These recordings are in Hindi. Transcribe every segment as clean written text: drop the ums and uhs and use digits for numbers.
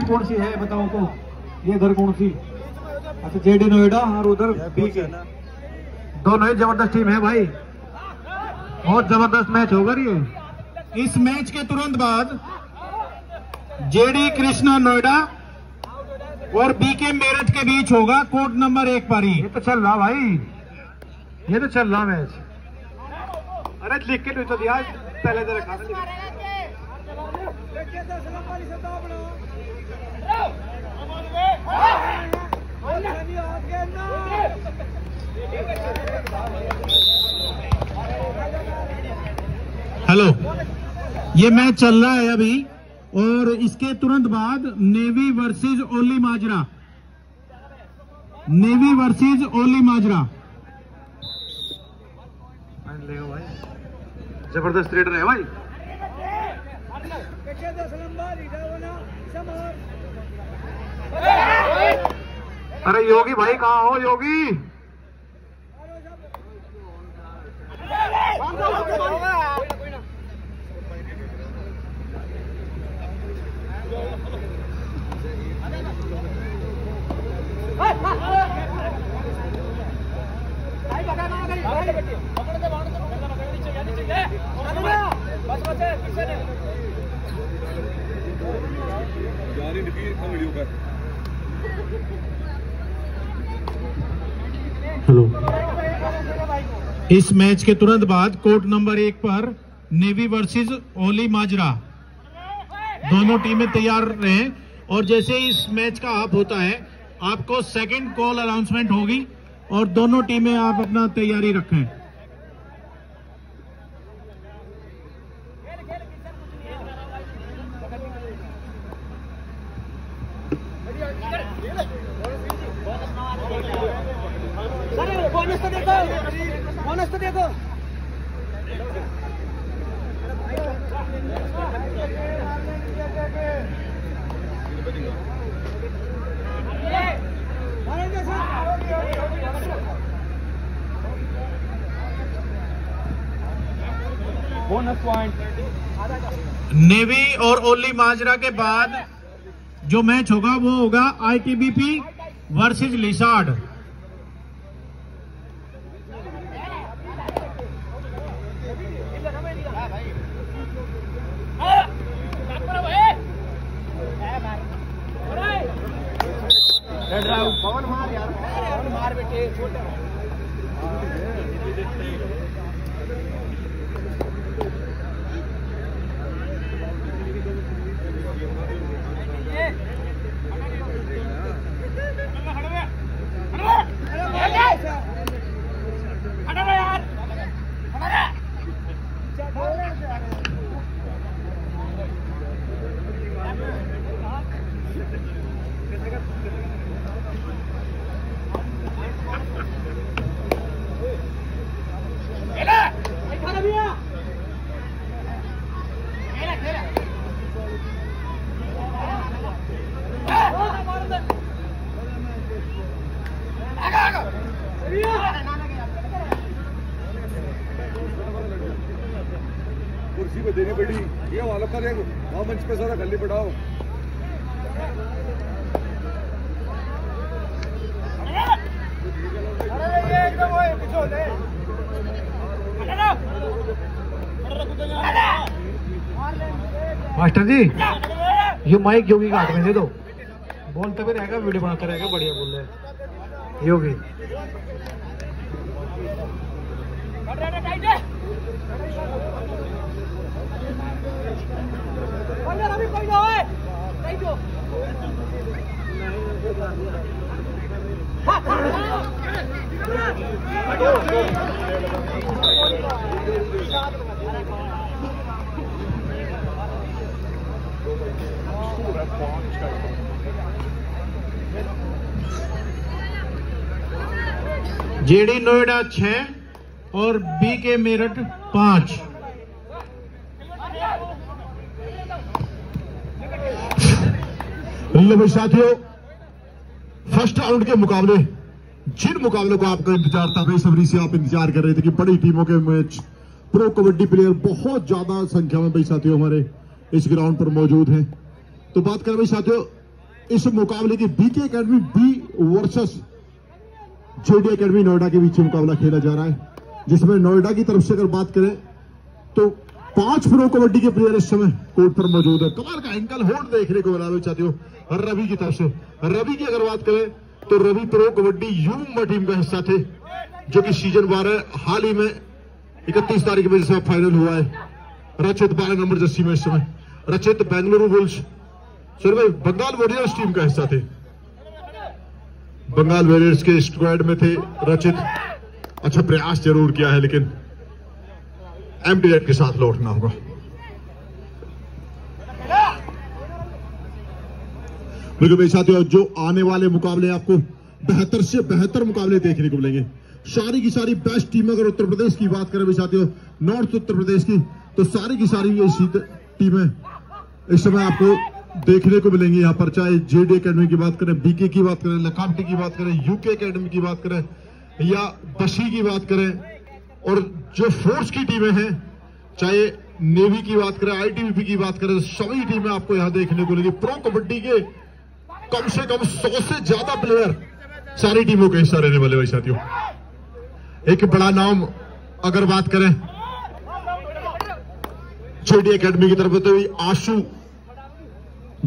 कौन सी है बताओ तो, ये इधर कौन सी? अच्छा जेडी नोएडा और उधर बीके, दोनों ही जबरदस्त टीम है भाई, बहुत जबरदस्त मैच होगा ये। इस मैच के तुरंत बाद जेडी कृष्णा नोएडा और बीके मेरठ के बीच होगा कोर्ट नंबर 1 पर ही। ये तो चल रहा भाई, ये तो चल रहा मैच। अरे लिख के तो दिया पहले तो रखा था। हेलो, ये मैच चल रहा है अभी और इसके तुरंत बाद नेवी वर्सेस ओली माजरा, नेवी वर्सेस ओली माजरा। जबरदस्त रेडर है भाई। अरे योगी भाई कहाँ हो योगी? हेलो, इस मैच के तुरंत बाद कोर्ट नंबर 1 पर नेवी वर्सेस ओली माजरा, दोनों टीमें तैयार रहे। और जैसे इस मैच का हाफ होता है आपको सेकंड कॉल अनाउंसमेंट होगी और दोनों टीमें आप अपना तैयारी रखें। बोनस तो देखो। Bonus point. नेवी और ओली माजरा के बाद जो मैच होगा वो होगा आईटीबीपी वर्सेस लिसार्ड। पवन मार यार, पवन मार बेटे। कुर्सी पे देनी पड़ी, ये वालों का देखो, वहाँ मंच पे सारा गली बढ़ाओ। मास्टर जी ये माइक योगी का हाथ में दे दो, बोलते भी रहेगा, वीडियो बनाता रहेगा, बढ़िया बोल रहे योगी। जेडी नोएडा 6 और बीके मेरठ 5। भाई साथियों, फर्स्ट राउंड के मुकाबले, जिन मुकाबलों को आपका इंतजार था, बेसब्री से आप इंतजार कर रहे थे कि बड़ी टीमों के मैच, प्रो कबड्डी प्लेयर बहुत ज्यादा संख्या में भाई साथियों हमारे इस ग्राउंड पर मौजूद हैं। तो बात करें भाई साथियों इस मुकाबले की BK Academy B versus JD Academy Noida के बीच मुकाबला खेला जा रहा है, जिसमें नोएडा की तरफ से अगर बात करें तो 5 प्रो कबड्डी के प्लेयर इस समय कोर्ट पर मौजूद है। कमाल का एंकल होल्ड देखने को मिला साथियों रवि की तरफ से। रवि की अगर बात करें तो रवि प्रो कबड्डी युवा टीम का हिस्सा थे, जो कि सीजन 12 हाल ही में 31 तारीख में जिसमें फाइनल हुआ है। रचित 12 नंबर जर्सी में इस समय। Rachit Bengaluru Bulls Bengal Warriors team का हिस्सा थे, बंगाल वॉरियर्स के स्क्वाड में थे रचित। अच्छा प्रयास जरूर किया है, लेकिन एम्प्टी नेट के साथ लौटना होगा। मेरे साथियों, जो आने वाले मुकाबले आपको बेहतर से बेहतर मुकाबले देखने को मिलेंगे। सारी की सारी बेस्ट टीम, अगर उत्तर प्रदेश की बात करें साथियों, नॉर्थ उत्तर प्रदेश की, तो सारी की सारी ये टीमें इस समय आपको देखने को मिलेंगी यहाँ पर। चाहे जेडी एकेडमी की बात करें, बीके की बात करें, लखावटी की बात करें, यूके एकेडमी की बात करें या बशी की बात करें, और जो फोर्स की टीमें हैं, चाहे नेवी की बात करें, आईटीबीपी की बात करें, सभी टीमें आपको यहाँ देखने को मिलेंगी। प्रो कबड्डी के कम से कम 100 से ज्यादा प्लेयर सारी टीमों के हिस्सा रहने वाले भाई साथियों। एक बड़ा नाम अगर बात करें जेडी एकेडमी की तरफ तो आशु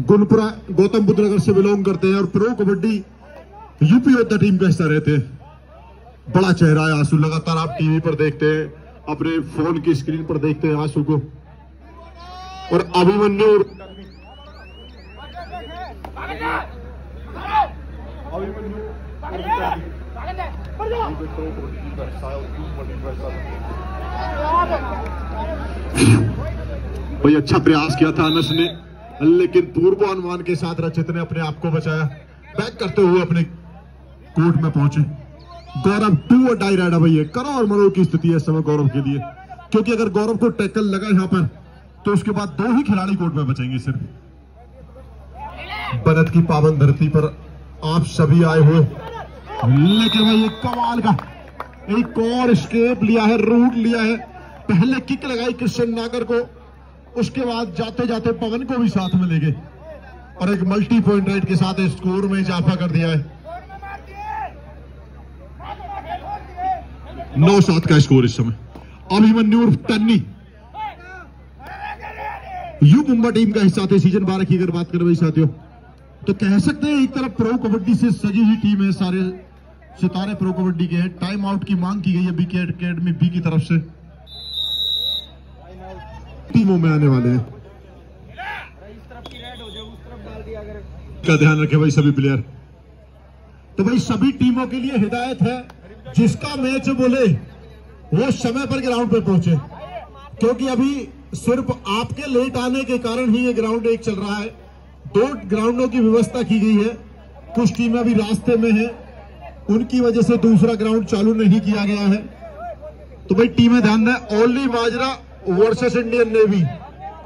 गुनपुरा गौतम बुद्ध नगर से बिलोंग करते हैं और प्रो कबड्डी यूपी योद्धा टीम का हिस्सा रहते हैं। बड़ा चेहरा है आशु, लगातार आप टीवी पर देखते हैं, अपने फोन की स्क्रीन पर देखते हैं आशु को। और अभिमन्यु भाई अच्छा प्रयास किया था अनस ने, लेकिन पूर्वानुमान के साथ रचित ने अपने आप को बचाया। बैक करते हुए अपने कोर्ट में पहुंचे गौरव। 2 और डाई राइडा भाई, करो और मरो की स्थिति है इस समय गौरव के लिए, क्योंकि अगर गौरव को टैकल लगा यहां पर तो उसके बाद 2 ही खिलाड़ी कोर्ट में बचेंगे सिर्फ। बनत की पावन धरती पर आप सभी आए हुए, लेकिन भाई एक कमाल का एक और स्केप लिया है, रूट लिया है। पहले किक लगाई कृष्ण नागर को, उसके बाद जाते जाते पवन को भी साथ में ले गए और एक मल्टी पॉइंट राइट के साथ स्कोर में इजाफा कर दिया है। 9-7 का स्कोर इस समय। अभिमन्यु टन्नी यू मुंबा टीम का हिस्सा थे सीजन 12 की अगर बात करें भाई साथियों, तो कह सकते हैं एक तरफ प्रो कबड्डी से सजी हुई टीम है, सारे सितारे प्रो कबड्डी के हैं। टाइम आउट की मांग की गई है बीके एकेडमी बी की तरफ से। टीमों में आने वाले हैं, का ध्यान रखें भाई सभी प्लेयर। तो भाई सभी टीमों के लिए हिदायत है, जिसका मैच बोले वो समय पर ग्राउंड पे पहुंचे, क्योंकि अभी सिर्फ आपके लेट आने के कारण ही ये ग्राउंड 1 चल रहा है। 2 ग्राउंडों की व्यवस्था की गई है, कुछ टीमें अभी रास्ते में हैं, उनकी वजह से दूसरा ग्राउंड चालू नहीं किया गया है। तो भाई टीमें ध्यान दें, ओनली माजरा वर्सेस इंडियन नेवी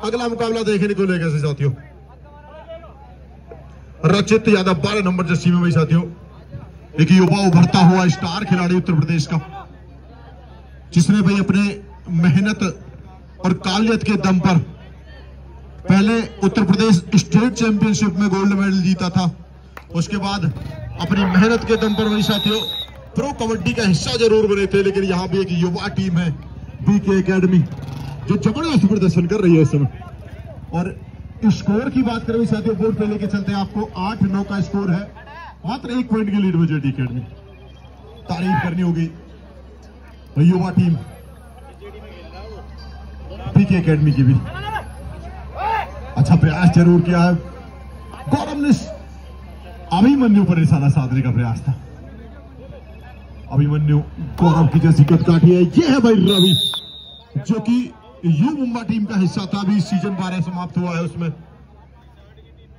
अगला मुकाबला देखने को लेकर साथियों। रचित यादव 12 नंबर जर्सी में भाई साथियों, एक युवा उभरता हुआ स्टार खिलाड़ी उत्तर प्रदेश का, जिसने भाई अपने मेहनत और काबिलियत के दम पर पहले उत्तर प्रदेश स्टेट चैंपियनशिप में गोल्ड मेडल जीता था, उसके बाद अपनी मेहनत के दम पर भाई साथियों प्रो कबड्डी का हिस्सा जरूर बने थे। लेकिन यहाँ भी एक युवा टीम है बीके एकेडमी जो जबरदस्त प्रदर्शन कर रही है इस समय। और स्कोर की बात करें साथियों, बोर्ड पे लेके चलते हैं आपको। 8-9 का स्कोर है, मात्र 1 पॉइंट की लीड में जेडी एकेडमी। तारीफ करनी होगी युवा टीम बीके एकेडमी की भी। अच्छा प्रयास जरूर किया है गौरव ने, अभिमन्यु पर निशाना साधने का प्रयास था। अभिमन्यु गौरव की जैसी कद काटी है। ये है भाई रवि, जो कि यू मुंबा टीम का हिस्सा था, अभी सीजन 12 समाप्त हुआ है, उसमें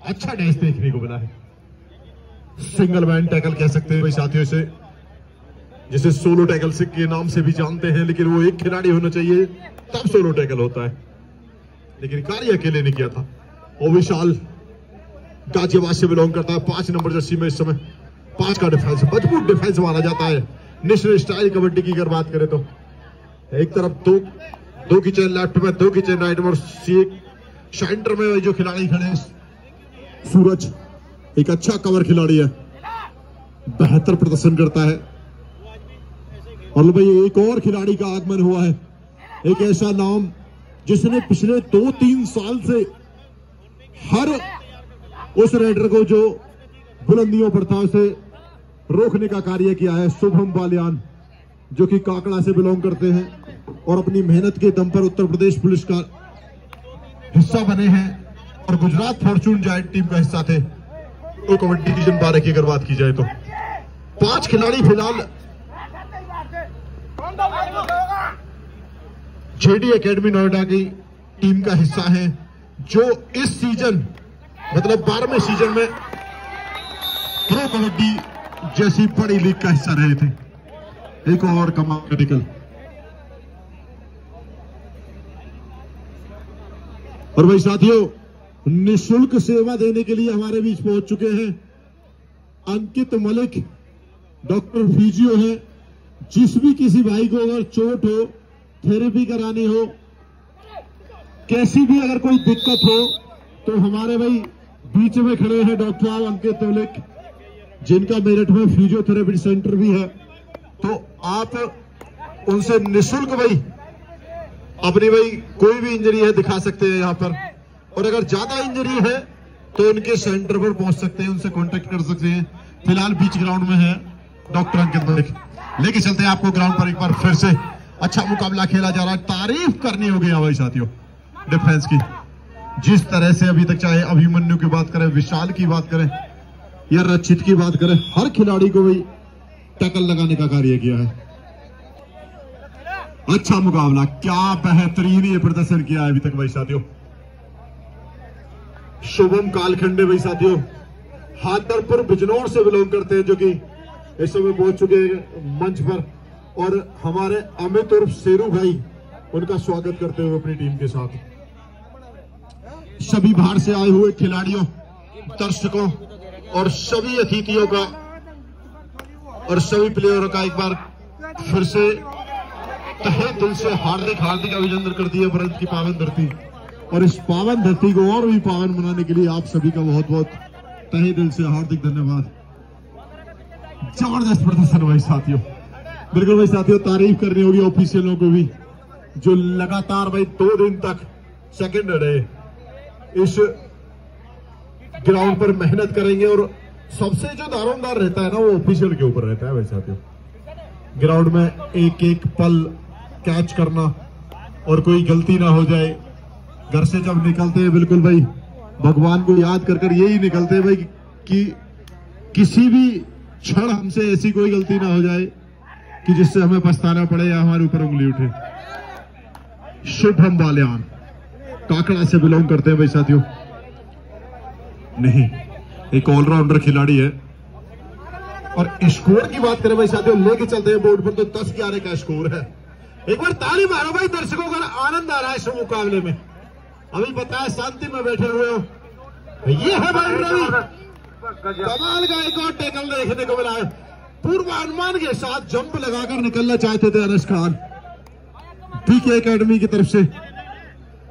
अच्छा डैश देखने को मिला है। सिंगल मैन टैकल कह सकते हैं भाई साथियों से, जिसे सोलो टैकल से के नाम से भी जानते हैं, लेकिन वो एक खिलाड़ी होना चाहिए तब सोलो टैकल होता है, लेकिन कार्य अकेले ने किया था। और विशाल गाजियाबाद से बिलोंग करता है, 5 नंबर जर्सी में इस समय। 5 का डिफेंस, मजबूत डिफेंस माना जाता है नेशनल स्टाइल कबड्डी की अगर बात करें तो। एक तरफ दो की चेन लेफ्ट में, 2 की चेन राइट में, और सेंटर में जो खिलाड़ी खड़े हैं एक अच्छा कवर खिलाड़ी है, बेहतर प्रदर्शन करता है। और भाई एक और खिलाड़ी का आगमन हुआ है, एक ऐसा नाम जिसने पिछले 2-3 साल से हर उस रेडर को जो बुलंदियों पर था उसे रोकने का कार्य किया है। शुभम बालियान जो कि काकड़ा से बिलोंग करते हैं और अपनी मेहनत के दम पर उत्तर प्रदेश पुलिस का हिस्सा बने हैं और गुजरात फॉर्च्यून जायंट टीम का हिस्सा थे। तो कबड्डी डिवीजन 12 की अगर बात की जाए तो 5 खिलाड़ी फिलहाल जेडी एकेडमी नोएडा की टीम का हिस्सा हैं, जो इस सीजन मतलब 12वें सीजन में प्रो कबड्डी जैसी बड़ी लीग का हिस्सा रहे थे। एक और कमाल निकल और भाई साथियों, निःशुल्क सेवा देने के लिए हमारे बीच पहुंच चुके हैं अंकित मलिक, डॉक्टर फिजियो है। जिस भी किसी भाई को अगर चोट हो, थेरेपी करानी हो, कैसी भी अगर कोई दिक्कत हो, तो हमारे भाई बीच में खड़े हैं डॉक्टर साहब अंकित मलिक, जिनका मेरठ में फिजियोथेरेपी सेंटर भी है। तो आप उनसे निःशुल्क भाई अपनी भाई कोई भी इंजरी है दिखा सकते हैं यहाँ पर, और अगर ज्यादा इंजरी है तो उनके सेंटर पर पहुंच सकते हैं, उनसे कांटेक्ट कर सकते हैं। फिलहाल बीच ग्राउंड में है डॉक्टर अंकित मलिक। लेके चलते हैं आपको ग्राउंड पर, एक बार फिर से अच्छा मुकाबला खेला जा रहा है। तारीफ करनी होगी भाई साथियों डिफेंस की, जिस तरह से अभी तक चाहे अभिमन्यु की बात करें, विशाल की बात करें या रचित की बात करें, हर खिलाड़ी को भाई टैकल लगाने का कार्य किया है। अच्छा मुकाबला, क्या बेहतरीन ये प्रदर्शन किया है अभी तक भाई साथियों। शुभम कालखंडे भाई साथियों हादरपुर बिजनौर से बिलोंग करते हैं, जो कि इस समय पहुंच चुके हैं मंच पर, और हमारे अमित उर्फ शेरू भाई उनका स्वागत करते हुए अपनी टीम के साथ। सभी बाहर से आए हुए खिलाड़ियों, दर्शकों और सभी अतिथियों का और सभी प्लेयरों का एक बार फिर से तहे दिल से हार्दिक हार्दिक अभिनंदन करती है भारत की पावन धरती। और इस पावन धरती को और भी पावन बनाने के लिए आप सभी का बहुत बहुत तहे दिल से हार्दिक धन्यवाद। जबरदस्त प्रदर्शन भाई साथियों, बिल्कुल भाई साथियों, तारीफ करनी होगी ऑफिशियलों को भी, जो लगातार भाई 2 दिन तक सेकंड रहे इस ग्राउंड पर मेहनत करेंगे। और सबसे जो दारोमदार रहता है ना, वो ऑफिशियल के ऊपर रहता है भाई साथियों। ग्राउंड में एक एक पल कैच करना और कोई गलती ना हो जाए। घर से जब निकलते हैं बिल्कुल भाई भगवान को याद कर यही निकलते हैं भाई कि किसी भी क्षण हमसे ऐसी कोई गलती ना हो जाए कि जिससे हमें पछताना पड़े या हमारे ऊपर उंगली उठे। शुभम बालियान काकड़ा से बिलोंग करते हैं भाई साथियों, नहीं एक ऑलराउंडर खिलाड़ी है। और स्कोर की बात करें भाई साथियों, लेके चलते हैं बोर्ड पर तो 10-11 का स्कोर है। एक बार ताली मारो भाई, दर्शकों का आनंद आ रहा है इस मुकाबले में। अभी पता है शांति में बैठे हुए हो, ये है भाई रवि, कमाल का एक और टैकल देखने को मिला है। पूर्वानुमान के साथ जंप लगाकर निकलना चाहते थे अनस खान पीके एकेडमी की तरफ से,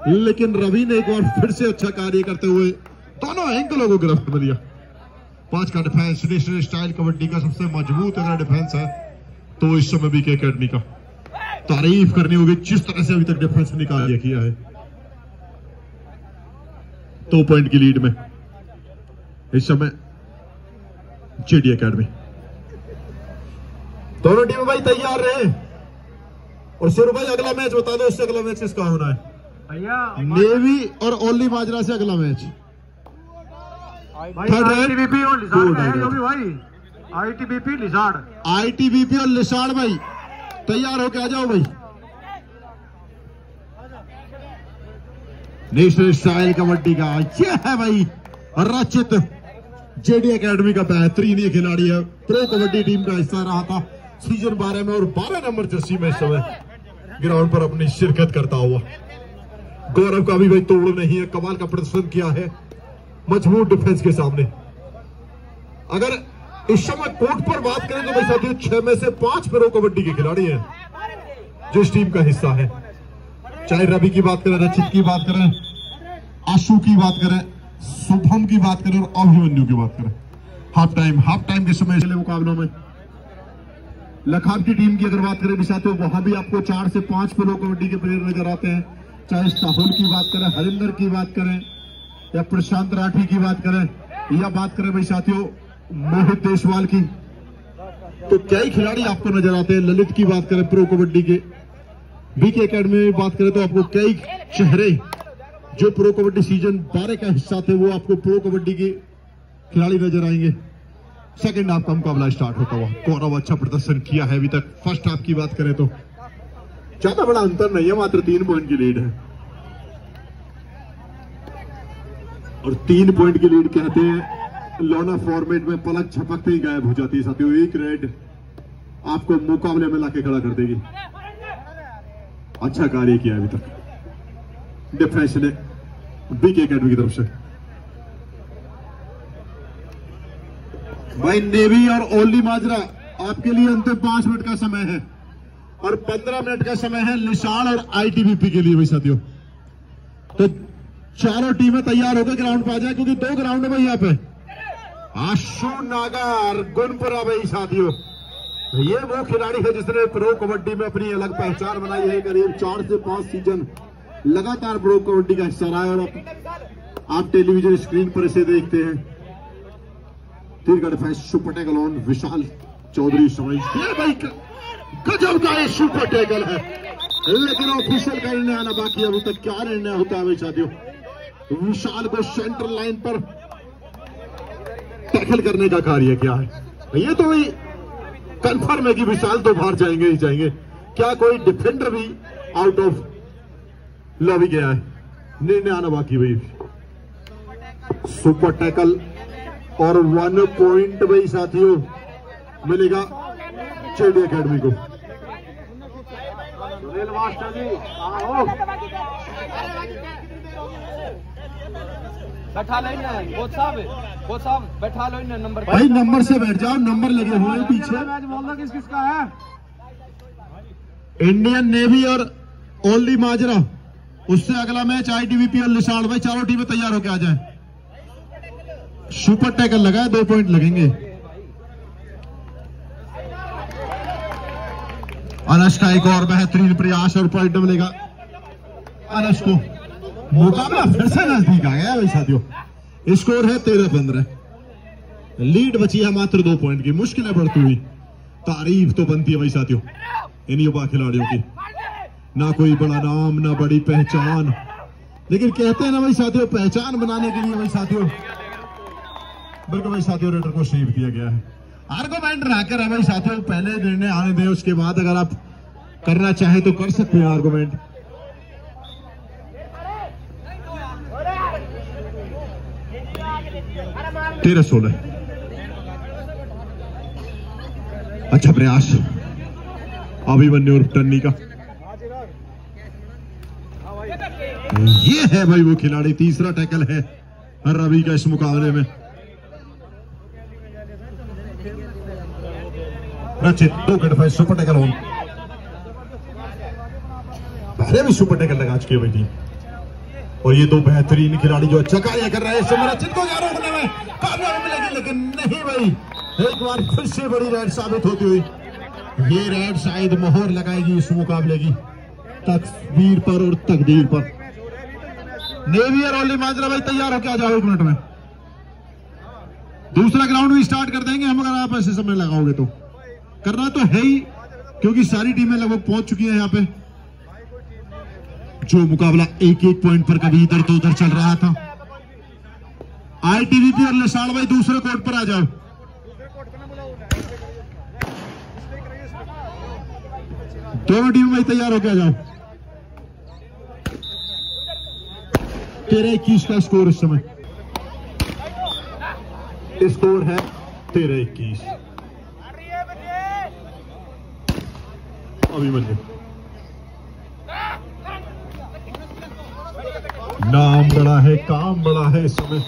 लेकिन रवि ने एक बार फिर से अच्छा कार्य करते हुए दोनों एंगलों को गिरफ्त में लिया। 5 का डिफेंस नेशनल स्टाइल कबड्डी का सबसे मजबूत अगर डिफेंस है तो इस समय बीके एकेडमी का तारीफ करनी होगी, जिस तरह से अभी तक डिफेंस ने कार्य किया है। 2 पॉइंट की लीड में इस समय जेडी एकेडमी। दोनों टीम भाई तैयार रहे। और शेरू भाई अगला मैच बता दो, इससे अगला मैच किसका होना है? नेवी और ओली माजरा से अगला मैच। आईटीबीपी और लिसाड़ है जो भी भाई, आईटीबीपी लिसाड़, आईटीबीपी और लिसाड़ भाई तैयार होके आ जाओ भाई। नेशनल स्टाइल कबड्डी का ये है भाई रचित, जेडी एकेडमी का बेहतरीन ये खिलाड़ी है, प्रो कबड्डी टीम का हिस्सा रहा था सीजन 12 में और 12 नंबर जर्सी में इस समय ग्राउंड पर अपनी शिरकत करता हुआ। गौरव का भी भाई तोड़ नहीं है, कमाल का प्रदर्शन किया है मजबूत डिफेंस के सामने। अगर इस समय कोर्ट पर बात करें तो भाई साथियों 6 में से 5 प्रो कबड्डी के खिलाड़ी हैं जो इस टीम का हिस्सा है। चाहे रवि की बात करें, रचित की बात करें, आशु की बात करें, शुभम की बात करें और अभिमन्यु की बात करें। हाफ टाइम के समय चले मुकाबलों में लखाब की टीम की अगर बात करें साथियों, वहां भी आपको 4 से 5 प्रो कबड्डी के प्लेयर नजर आते हैं। चाहे साहुल की बात करें, हरिंदर की बात करें या प्रशांत राठी की बात करें या बात करें भाई साथियों मोहित देशवाल की, तो कई खिलाड़ी आपको नजर आते हैं। ललित की बात करें प्रो कबड्डी के, बीके एकेडमी में बात करें तो आपको कई चेहरे जो प्रो कबड्डी सीजन 12 का हिस्सा थे वो आपको प्रो कबड्डी के खिलाड़ी नजर आएंगे। सेकंड हाफ का मुकाबला स्टार्ट होता हुआ, कौरव अच्छा प्रदर्शन किया है अभी तक। फर्स्ट हाफ की बात करें तो ज्यादा बड़ा अंतर नहीं है, मात्र 3 पॉइंट की लीड है और 3 पॉइंट की लीड कहते हैं लोना फॉर्मेट में पलक झपकते ही गायब हो जाती है साथियों। एक रेड आपको मुकाबले में लाके खड़ा कर देगी। अच्छा कार्य किया अभी तक डिफेंस ने बीके एकेडमी की तरफ से। भाई नेवी और ओली माजरा आपके लिए अंतिम 5 मिनट का समय है और 15 मिनट का समय है निशान और आईटीबीपी के लिए भाई साथियों। तो चारों टीमें तैयार होकर ग्राउंड पर आ जाए क्योंकि 2 ग्राउंड है भाई यहाँ पे। आशु नागर गुनपुरा भाई साथियों, ये वो खिलाड़ी है जिसने प्रो कबड्डी में अपनी अलग पहचान बनाई है। करीब 4 से 5 सीजन लगातार प्रो कबड्डी का हिस्सा रहा है और आप टेलीविजन स्क्रीन पर इसे देखते हैं। तीर का डिफेंस सुपर टैकल ऑन विशाल चौधरी समझ भाई गजब का ये सुपर टैकल है, लेकिन ऑफिशियल का निर्णय आना बाकी। अभी तक क्या निर्णय होता है भाई साथियों। विशाल को सेंट्रल लाइन पर टैकल करने का कार्य क्या है, ये तो भाई कंफर्म है कि विशाल तो बाहर जाएंगे ही जाएंगे। क्या कोई डिफेंडर भी आउट ऑफ लॉबी गया है, निर्णय आना बाकी भाई। सुपर टैकल और 1 पॉइंट भाई साथियों मिलेगा जेडी एकेडमी को। बैठा लो साहब बैठा लो नंबर भाई, नंबर से बैठ जाओ, नंबर लगे हुए हैं पीछे। मैच बोलना किस किसका है? इंडियन नेवी और ओली माजरा, उससे अगला मैच आईटीबीपी और निशान। भाई चारों टीमें तैयार होकर आ जाएं। सुपर टैकल लगा है, 2 पॉइंट लगेंगे। अनस का एक और बेहतरीन प्रयास और पॉइंट मिलेगा अनस को। मुकाबला फिर से नजदीक आ गया भाई साथियों। स्कोर है 13-15, लीड बची है मात्र 2 पॉइंट की। मुश्किलें बढ़ती हुई तारीफ तो बनती है भाई साथियों इन युवा खिलाड़ियों की। ना कोई बड़ा नाम, ना बड़ी पहचान, लेकिन कहते हैं ना भाई साथियों, पहचान बनाने के लिए भाई साथियों, बल्कि भाई साथियों रेडर को सेव किया गया है। आर्गुमेंट रखकर है भाई साथियों, पहले निर्णय आने दें, उसके बाद अगर आप करना चाहें तो कर सकते हैं आर्गुमेंट। तेरह 16 अच्छा प्रयास अभिमन्यु और टन्नी का। ये है भाई वो खिलाड़ी, तीसरा टैकल है रवि का इस मुकाबले में। रचित 2 के डिफेंस, सुपर टैकल ऑन। पहले भी सुपर टैकल लगा चुके भाई टीम, और ये 2 बेहतरीन खिलाड़ी जो अच्छा कार्य कर रहे हैं। रचित को जा रोकने में कामयाबी मिलेगी, लेकिन नहीं भाई, एक बार फिर से बड़ी रेड साबित होती हुई ये रेड शायद मोहर लगाएगी इस मुकाबले की तस्वीर पर और तकदीर पर। नेवी और ओली माजरा भाई तैयार होकर आ जाओ 1 मिनट में। दूसरा ग्राउंड भी स्टार्ट कर देंगे हम, अगर आप ऐसे समय लगाओगे तो। करना तो है ही, क्योंकि सारी टीमें लगभग पहुंच चुकी हैं यहाँ पे। जो मुकाबला 1-1 पॉइंट पर कभी इधर तो उधर चल रहा था। आईटीबीपी और निशान भाई दूसरे कोर्ट पर आ जाओ। दोनों टीम भाई तैयार होकर आ जाओ। 13-21 का स्कोर इस समय। स्कोर है 13-21। अभिमन्यु नाम बड़ा है, काम बड़ा है इस समय।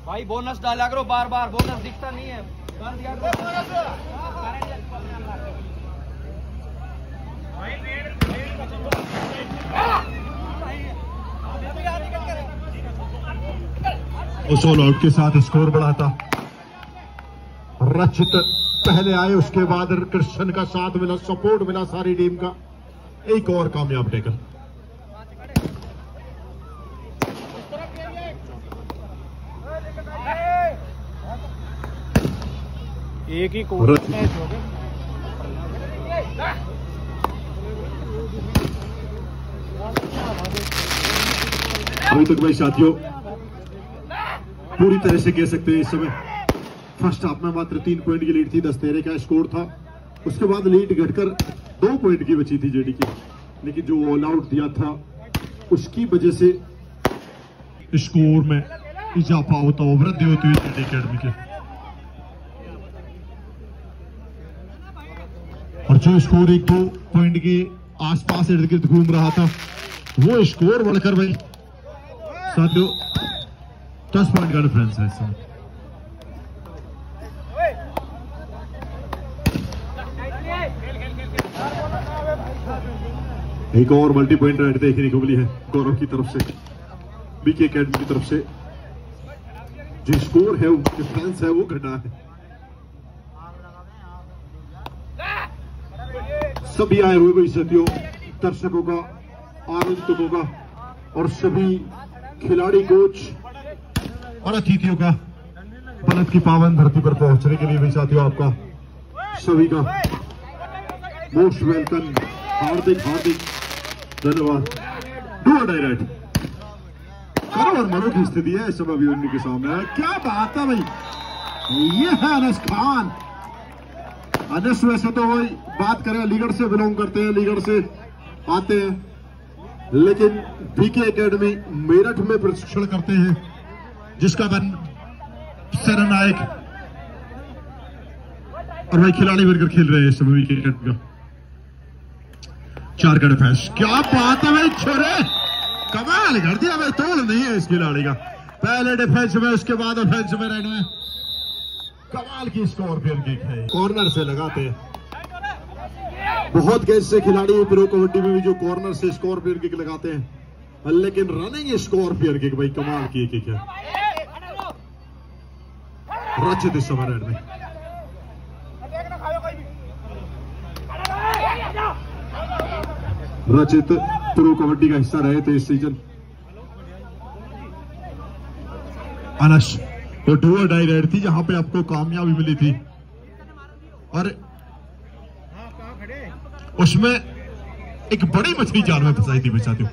भाई बोनस डाला करो, बार बार बोनस दिखता नहीं है, कर दिया करो। उस ऑल आउट के साथ स्कोर बढ़ाता। रचित पहले आए, उसके बाद कृष्ण का साथ मिला, सपोर्ट मिला सारी टीम का। एक और कामयाब टेकल। एक ही अभी तक भाई साथियों पूरी तरह से कह सकते हैं इस समय फर्स्ट हाफ में मात्र 3 पॉइंट की लीड थी, 10-13 का स्कोर था। उसके बाद लीड घटकर 2 पॉइंट की बची थी जेडी की, लेकिन जो ऑल आउट दिया था उसकी वजह से स्कोर में इजाफा होता हुआ, वृद्धि होती हुई जेडी एकेडमी के। और जो स्कोर 1-2 पॉइंट के आसपास इर्द गिर्द घूम रहा था, वो स्कोर बढ़कर भाई साथियों 10 पॉइंट का डिफरेंस है इस समय। एक और मल्टी पॉइंट राइड देखने को मिली है गौरव की तरफ से, बीके एकेडमी की तरफ से। जो स्कोर है, डिफरेंस है, वो घटा है। सभी आए हुए भाई साथियों, दर्शकों का, आगंतुकों का और सभी खिलाड़ी, कोच और अतिथियों का भारत की पावन धरती पर पहुंचने के लिए भी साथियों आपका सभी का मोस्ट वेलकम, हार्दिक हार्दिक धन्यवाद। डू और डायरेक्ट करो और मरो की स्थिति है इस समय अभिमन्यु के सामने। क्या बात है भाई, ये है अनस खान। अनस वैसे तो वही बात करें, अलीगढ़ से बिलोंग करते हैं, अलीगढ़ से आते हैं, लेकिन बीके एकेडमी मेरठ में प्रशिक्षण करते हैं, जिसका बन सेनानायक और भाई खिलाड़ी बनकर खेल रहे हैं इस समय बीके एकेडमी का। 4 का डिफेंस, क्या बात है भाई, छोरे कमाल कर दिया भाई, तोड़ नहीं है इस खिलाड़ी का। पहले डिफेंस में, उसके बाद ऑफेंस में रहने में कमाल की स्कॉर्पियन किक है, कॉर्नर से लगाते हैं। बहुत गैस से खिलाड़ी प्रो कबड्डी में भी जो कॉर्नर से स्कॉर्पियन किक लगाते हैं, लेकिन रनिंग स्कॉर्पियन किक भाई कमाल की किक है। रचित इस समय रेड में, रचित प्रो कबड्डी का हिस्सा रहे थे इस सीजन। अनस वो डू और डाई रेड थी जहां पे आपको कामयाबी मिली थी, और उसमें एक बड़ी मछली जाल में फंसाई थी बेचारी,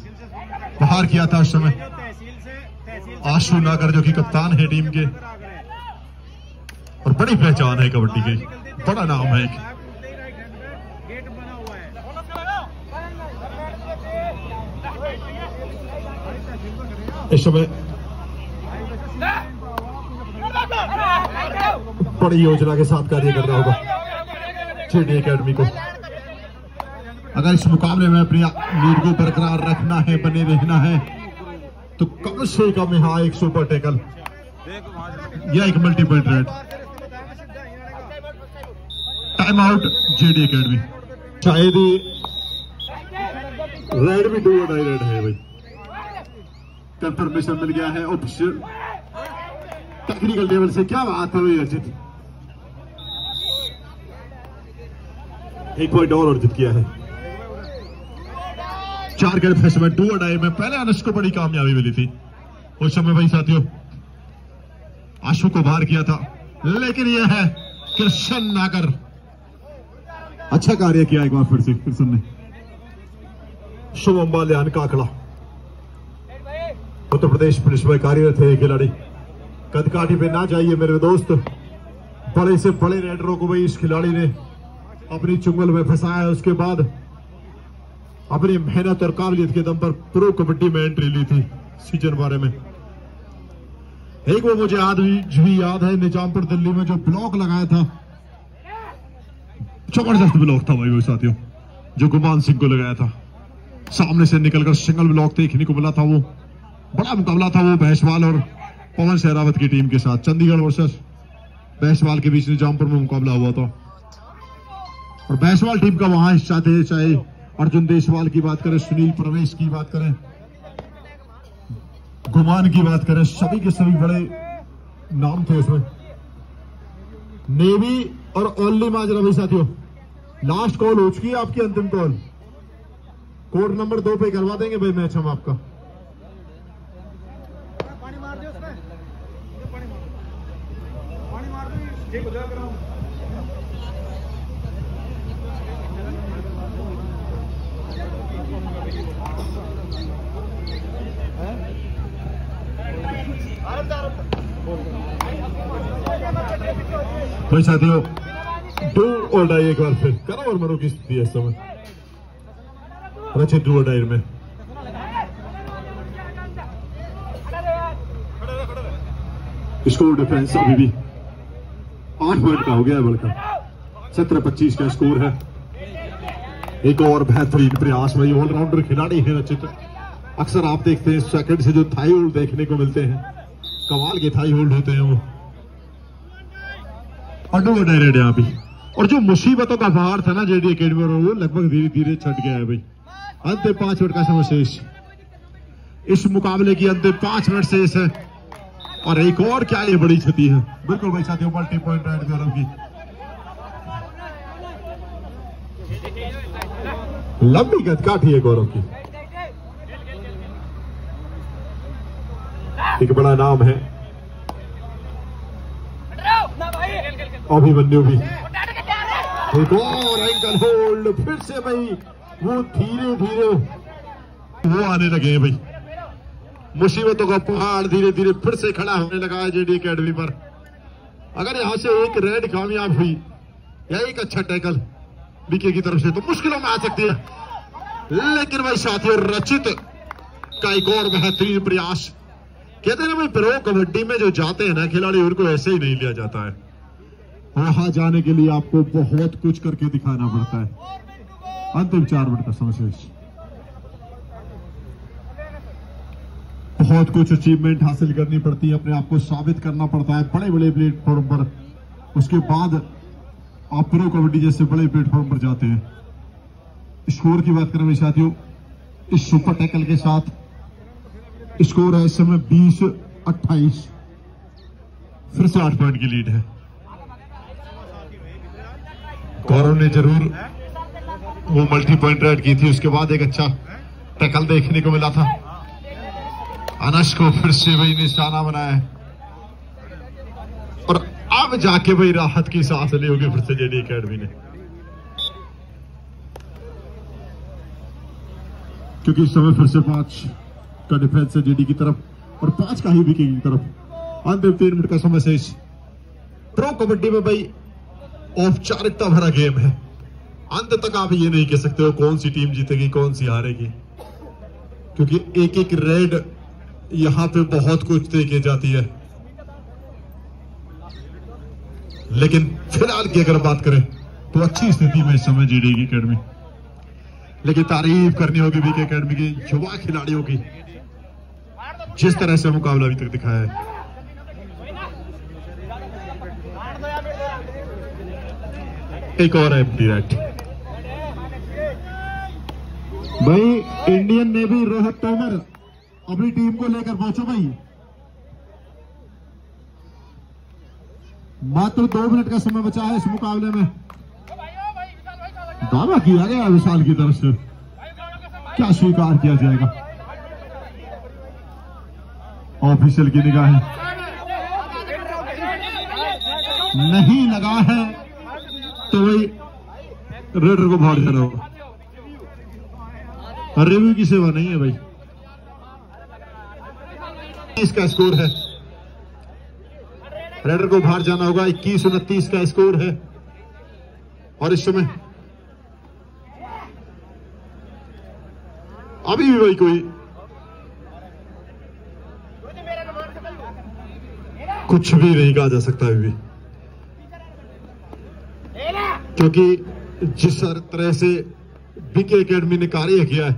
बाहर किया था उस समय आशु नागर जो कि कप्तान है टीम के, और बड़ी पहचान है कबड्डी की, बड़ा नाम है एक। इस समय बड़ी योजना के साथ कार्य करना होगा जेडी एकेडमी को, अगर इस मुकाबले में अपनी लीड को बरकरार रखना है, बने रहना है, तो कम से कम यहाँ एक सुपर टैकल या एक multi point red. Time out JD academy, शायद रेड भी डू और डाई रेड है भाई, कंफर्मेशन मिल गया है ऑफिशियल टेक्निकल लेवल से। क्या बात है भाई अर्जित, एक पॉइंट और अर्जित किया है। 4 के डिफेंस में डू और डाई में पहले अनस को बड़ी कामयाबी मिली थी उस समय भाई साथियों, आशु को बाहर किया था, लेकिन यह है कृष्ण नागर, अच्छा कार्य किया एक बार फिर से कृष्ण ने। शुभम बाल्यान का आंकड़ा, उत्तर प्रदेश पुलिस में कार्यरत है खिलाड़ी। कदकाठी पे ना जाइए मेरे दोस्त, बड़े से बड़े रेडरों को भाई इस खिलाड़ी ने अपनी चुंगल में फंसाया है। उसके बाद अपनी मेहनत और काबिलियत के दम पर प्रो कबड्डी में एंट्री ली थी सीजन 12 में। एक वो मुझे आज भी याद है, निजामपुर दिल्ली में जो ब्लॉक लगाया था, जबरदस्त ब्लॉक था भाई वो साथियों, जो गुमान सिंह को लगाया था। सामने से निकलकर सिंगल ब्लॉक देखने को मिला था, वो बड़ा मुकाबला था वो भैंसवाल और पवन सहरावत की टीम के साथ। चंडीगढ़ वर्सेस भैंसवाल के बीच निजामपुर में मुकाबला हुआ था, और भैंसवाल टीम का वहां हिस्सा थे, चाहे अर्जुन देशवाल की बात करें, सुनील प्रवेश की बात करें, गुमान की बात करें, सभी के सभी बड़े नाम थे उसमें। नेवी और ओनली माजरा भाई साथियों, लास्ट कॉल हो चुकी है आपकी, अंतिम कॉल। कोड नंबर 2 पे करवा देंगे भाई मैच हम आपका। भाई साथियों, डू और डाई एक बार फिर करो और मरो की स्थिति है इस समय। रचित डू और डाई में स्कोर डिफरेंस अभी भी 8 पॉइंट का हो गया है बड़का। 17-25 का स्कोर है। एक और बेहतरीन प्रयास भाई, ऑलराउंडर खिलाड़ी है रचित। अक्सर आप देखते हैं सेकंड से जो थाई होल्ड देखने को मिलते हैं, कमाल के थाई होल्ड होते हैं वो। अड्डू डायरेक्ट यहाँ भी, और जो मुसीबतों का पहाड़ था ना जेडी अकेडमी में, वो लगभग धीरे धीरे छट गया है भाई। अंतिम 5 मिनट का समय शेष, इस मुकाबले की अंतिम 5 मिनट शेष है। और एक और क्या ये बड़ी क्षति है। बिल्कुल भाई साथियों, मल्टी पॉइंट राइट गौरव की लंबी गद काटी है गौरव की। एक बड़ा नाम है अभिमन्यु भी। एक और एंकल होल्ड फिर से भाई, वो धीरे धीरे वो आने लगे हैं भाई। मुसीबतों का पहाड़ धीरे धीरे फिर से खड़ा होने लगा है जेडी अकेडमी पर। अगर यहां से एक रेड कामयाब हुई या एक अच्छा टैकल बीके की तरफ से तो मुश्किलों में आ सकती है। लेकिन भाई साथियों, रचित का एक और बेहतरीन प्रयास। कहते हैं ना भाई, प्रो कबड्डी में जो जाते हैं ना खिलाड़ी, उनको ऐसे ही नहीं लिया जाता है। वहां जाने के लिए आपको बहुत कुछ करके दिखाना पड़ता है। अंतिम 4 मिनट का समय शेष। बहुत कुछ अचीवमेंट हासिल करनी पड़ती है, अपने आप को साबित करना पड़ता है बड़े बड़े प्लेटफॉर्म पर। उसके बाद आप प्रो कबड्डी जैसे बड़े प्लेटफॉर्म पर जाते हैं। स्कोर की बात करें साथियों, इस सुपर टैकल के साथ स्कोर है इस समय 20-28। फिर से 8 पॉइंट की लीड है। गौरव ने जरूर वो मल्टी पॉइंट राइड की थी, उसके बाद एक अच्छा टैकल देखने को मिला था। अनश को फिर से भाई निशाना बनाया है, और अब जाके भाई राहत की सांस ली होगी फिर से जेडी अकेडमी ने, क्योंकि इस समय फिर से 5 का डिफेंस है जेडी की तरफ और 5 का ही बीके की तरफ। अंतिम 3 मिनट का समय शेष। प्रो कबड्डी में भाई औपचारिकता भरा गेम है। अंत तक आप ये नहीं कह सकते हो कौन सी टीम जीतेगी कौन सी हारेगी, क्योंकि एक एक रेड यहां पे बहुत कुछ तय की जाती है। लेकिन फिलहाल की अगर बात करें तो अच्छी स्थिति में इस समय जेडी की अकेडमी। लेकिन तारीफ करनी होगी बीके अकेडमी की युवा खिलाड़ियों की, जिस तरह से मुकाबला अभी तक दिखाया है। एक और है डायरेक्ट भाई। इंडियन नेवी रोहित तोमर अपनी टीम को लेकर पहुंचो भाई। मात्र 2 मिनट का समय बचा है इस मुकाबले में। दावा किया गया विशाल की तरफ से, क्या स्वीकार किया जाएगा? ऑफिशियल की निगाहें नहीं लगा है तो भाई रेडर को बाहर जाना होगा। रिव्यू की सेवा नहीं है भाई। इसका स्कोर है, रेडर को बाहर जाना होगा। 21-29 का स्कोर है। और इस समय अभी भी भाई कोई कुछ भी नहीं कहा जा सकता अभी भी, क्योंकि जिस तरह से बीके अकेडमी ने कार्य किया है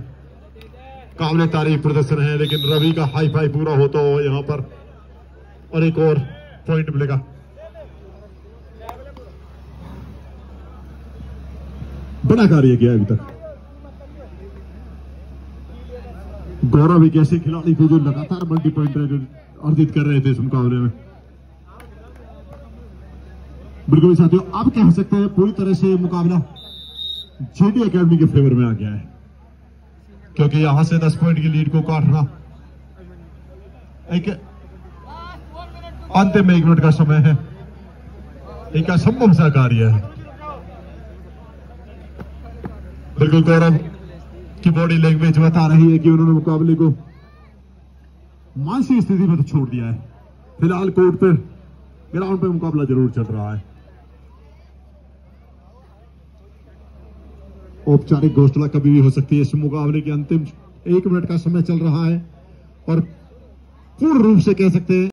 काबिल तारीफ प्रदर्शन है। लेकिन रवि का हाई फाई पूरा होता हो यहां पर, और एक और पॉइंट मिलेगा। बड़ा कार्य किया अभी तक। गौरव एक ऐसे खिलाड़ी थे जो लगातार मल्टी पॉइंट अर्जित कर रहे थे इस मुकाबले में। बिल्कुल साथियों, अब कह सकते हैं पूरी तरह से मुकाबला जेडी एकेडमी के फेवर में आ गया है, क्योंकि यहां से 10 पॉइंट की लीड को काटना एक अंतिम 1 मिनट का समय है, एक असंभव सा कार्य है। बिल्कुल गौरव की बॉडी लैंग्वेज बता रही है कि उन्होंने मुकाबले को मानसिक स्थिति में तो छोड़ दिया है। फिलहाल कोर्ट पे, ग्राउंड पे मुकाबला जरूर चल रहा है। औपचारिक घोषणा कभी भी हो सकती है। इस मुकाबले के अंतिम 1 मिनट का समय चल रहा है और पूर्ण रूप से कह सकते हैं